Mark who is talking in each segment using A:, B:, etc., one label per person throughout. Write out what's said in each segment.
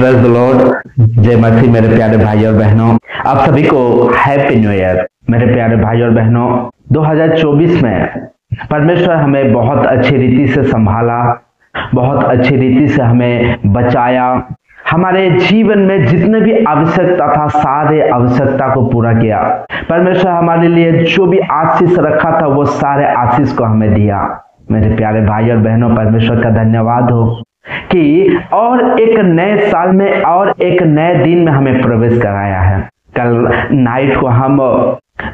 A: Praise the Lord. जय मसीह। मेरे प्यारे भाई और बहनों, आप सभी को हैप्पी न्यू ईयर। मेरे प्यारे भाई और बहनों, 2024 में परमेश्वर हमें बहुत अच्छी रीति से संभाला, बहुत अच्छी रीति से हमें बचाया। हमारे जीवन में जितने भी आवश्यकता था, सारे आवश्यकता को पूरा किया। परमेश्वर हमारे लिए जो भी आशीष रखा था, वो सारे आशीष को हमें दिया। मेरे प्यारे भाई और बहनों, परमेश्वर का धन्यवाद हो कि और एक नए साल में और एक नए दिन में हमें प्रवेश कराया है। कल नाइट को हम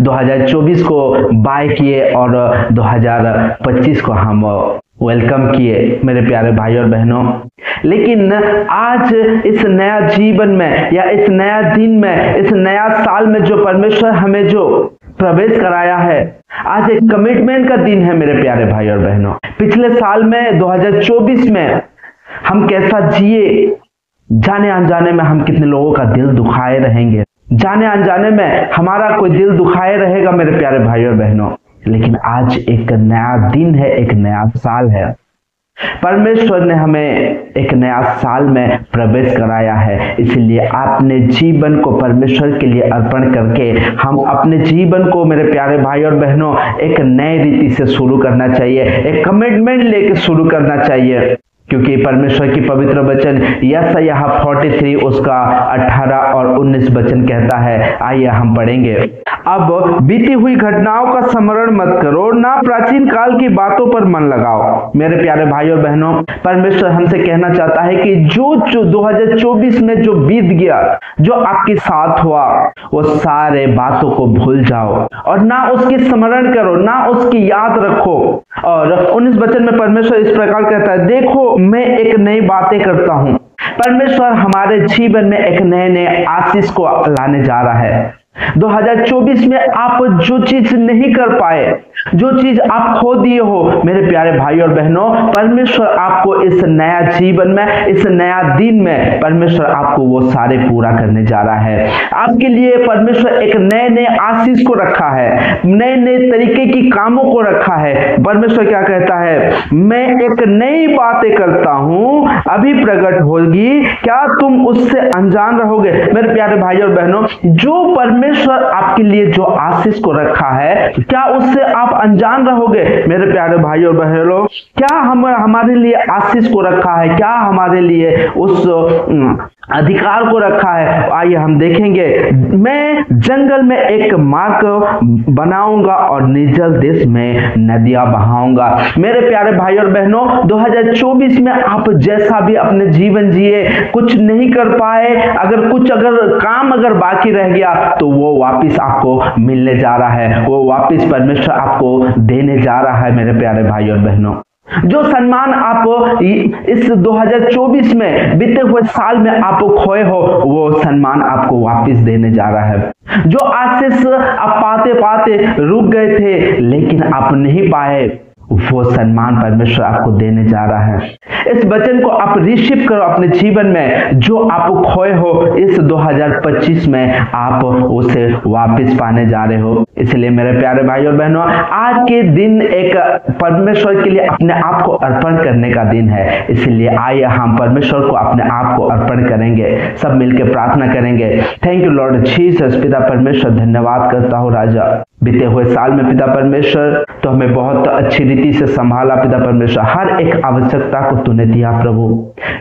A: 2024 को बाय किए और 2025 को हम वेलकम किए मेरे प्यारे भाई और बहनों। लेकिन आज इस नया जीवन में या इस नया दिन में, इस नया साल में जो परमेश्वर हमें जो प्रवेश कराया है, आज एक कमिटमेंट का दिन है मेरे प्यारे भाई और बहनों। पिछले साल में 2024 में हम कैसा जिए, जाने अनजाने में हम कितने लोगों का दिल दुखाए रहेंगे, जाने अनजाने में हमारा कोई दिल दुखाए रहेगा मेरे प्यारे भाई और बहनों। लेकिन आज एक नया दिन है, एक नया साल है। परमेश्वर ने हमें एक नया साल में प्रवेश कराया है, इसलिए अपने जीवन को परमेश्वर के लिए अर्पण करके हम अपने जीवन को मेरे प्यारे भाई और बहनों एक नई रीति से शुरू करना चाहिए, एक कमिटमेंट लेके शुरू करना चाहिए। क्योंकि परमेश्वर की पवित्र वचन यशायाह 43 उसका 18 और 19 वचन कहता है। आइए हम पढ़ेंगे। अब बीती हुई घटनाओं का स्मरण मत करो, ना प्राचीन काल की बातों पर मन लगाओ। मेरे प्यारे भाई और बहनों, परमेश्वर हमसे कहना चाहता है कि जो 2024 में जो बीत गया, जो आपके साथ हुआ, वो सारे बातों को भूल जाओ और ना उसकी स्मरण करो, ना उसकी याद रखो। और 19 वचन में परमेश्वर इस प्रकार कहता है, देखो मैं एक नई बातें करता हूं। परमेश्वर हमारे जीवन में एक नए नए आशीष को लाने जा रहा है। 2024 में आप जो चीज नहीं कर पाए, जो चीज आप खो दिए हो मेरे प्यारे भाई और बहनों, परमेश्वर आपको इस नया जीवन में, इस नया दिन में परमेश्वर आपको वो सारे पूरा करने जा रहा है। आपके लिए परमेश्वर एक नए नए आशीष को रखा है, नए नए तरीके की कामों को रखा है। परमेश्वर क्या कहता है, मैं एक नई बातें करता हूं, अभी प्रकट होगी, क्या तुम उससे अनजान रहोगे। मेरे प्यारे भाई और बहनों, जो परमेश्वर आपके लिए जो आशीष को रखा है, क्या उससे आप अनजान रहोगे। मेरे प्यारे भाई और बहनों, क्या हमारे लिए आशीष को रखा है, क्या हमारे लिए उस अधिकार को रखा है। आइए हम देखेंगे। मैं जंगल में एक मार्ग बनाऊंगा और निर्जल देश में नदियां बहाऊंगा। मेरे प्यारे भाई और बहनों, 2024 में आप जैसा भी अपने जीवन जिए, कुछ नहीं कर पाए, अगर काम बाकी रह गया, तो वो वापिस आपको मिलने जा रहा है, वो वापिस परमेश्वर आपको देने जा रहा है। मेरे प्यारे भाई और बहनों, जो सम्मान आप इस 2024 में बीते हुए साल में आप खोए हो, वो सम्मान आपको वापस देने जा रहा है। जो आशीष आप पाते पाते रुक गए थे, लेकिन आप नहीं पाए, वो सम्मान परमेश्वर आपको देने जा रहा है। इस वचन को आप रिसीव करो अपने जीवन में। जो आप खोए हो, इस 2025 में आप उसे वापस पाने जा रहे हो। इसलिए मेरे प्यारे भाई और बहनों, आज के दिन एक परमेश्वर के लिए अपने आप को अर्पण करने का दिन है। इसलिए आइए हम परमेश्वर को अपने आप को अर्पण करेंगे, सब मिलकर प्रार्थना करेंगे। Thank you Lord Jesus. पिता परमेश्वर, धन्यवाद करता हूँ राजा, बीते हुए साल में पिता परमेश्वर तो हमें बहुत अच्छी रीति से संभाला। पिता परमेश्वर, हर एक आवश्यकता को तूने दिया प्रभु,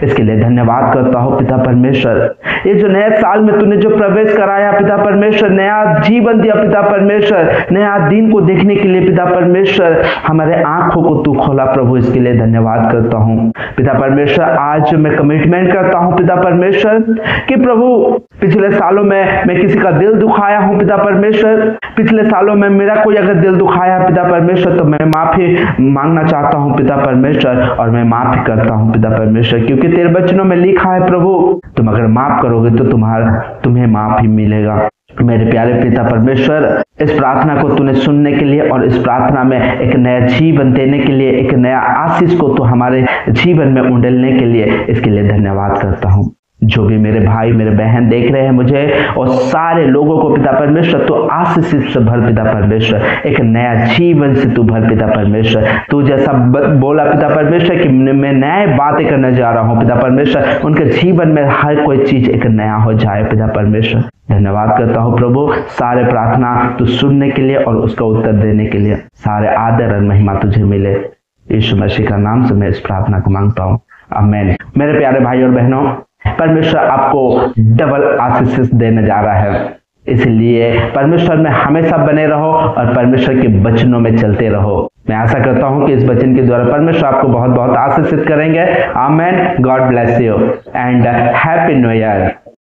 A: इसके लिए धन्यवाद करता हूँ पिता परमेश्वर। ये जो नए साल में तूने जो प्रवेश कराया पिता परमेश्वर, नया जीवन दिया पिता परमेश्वर, नया दिन को देखने के लिए पिता परमेश्वर हमारे आंखों को तू खोला प्रभु, इसके लिए धन्यवाद करता हूँ पिता परमेश्वर। आज मैं कमिटमेंट करता हूँ पिता परमेश्वर कि प्रभु, पिछले सालों में मैं किसी का दिल दुखाया हूँ पिता परमेश्वर, पिछले सालों में मेरा कोई अगर दिल दुखाया पिता परमेश्वर, तो मैं माफी मांगना चाहता हूं पिता परमेश्वर, और मैं माफी करता हूं पिता परमेश्वर। क्योंकि तेरे वचनों में लिखा है प्रभु, तुम अगर माफ करोगे तो तुम्हें माफी मिलेगा। मेरे प्यारे पिता परमेश्वर, इस प्रार्थना को तूने सुनने के लिए और इस प्रार्थना में एक नया जीवन देने के लिए, एक नया आशीष को तू हमारे जीवन में उंडेलने के लिए, इसके लिए धन्यवाद करता हूँ। जो भी मेरे भाई मेरे बहन देख रहे हैं मुझे और सारे लोगों को पिता परमेश्वर तू आशीष से भर पिता परमेश्वर, एक नया जीवन से तू भर पिता परमेश्वर। तू जैसा बोला पिता परमेश्वर कि मैं नए बातें करने जा रहा हूँ पिता परमेश्वर, उनके जीवन में हर कोई चीज एक नया हो जाए पिता परमेश्वर। धन्यवाद करता हूँ प्रभु, सारे प्रार्थना तू सुनने के लिए और उसका उत्तर देने के लिए सारे आदर और महिमा तुझे मिले। यीशु मसीह का नाम से मैं इस प्रार्थना को मांगता हूँ, आमीन। मेरे प्यारे भाई और बहनों, परमेश्वर आपको डबल आशीष देने जा रहा है, इसलिए परमेश्वर में हमेशा बने रहो और परमेश्वर के वचनों में चलते रहो। मैं आशा करता हूं कि इस वचन के द्वारा परमेश्वर आपको बहुत बहुत आशीषित करेंगे। आमीन। God bless you and happy new year.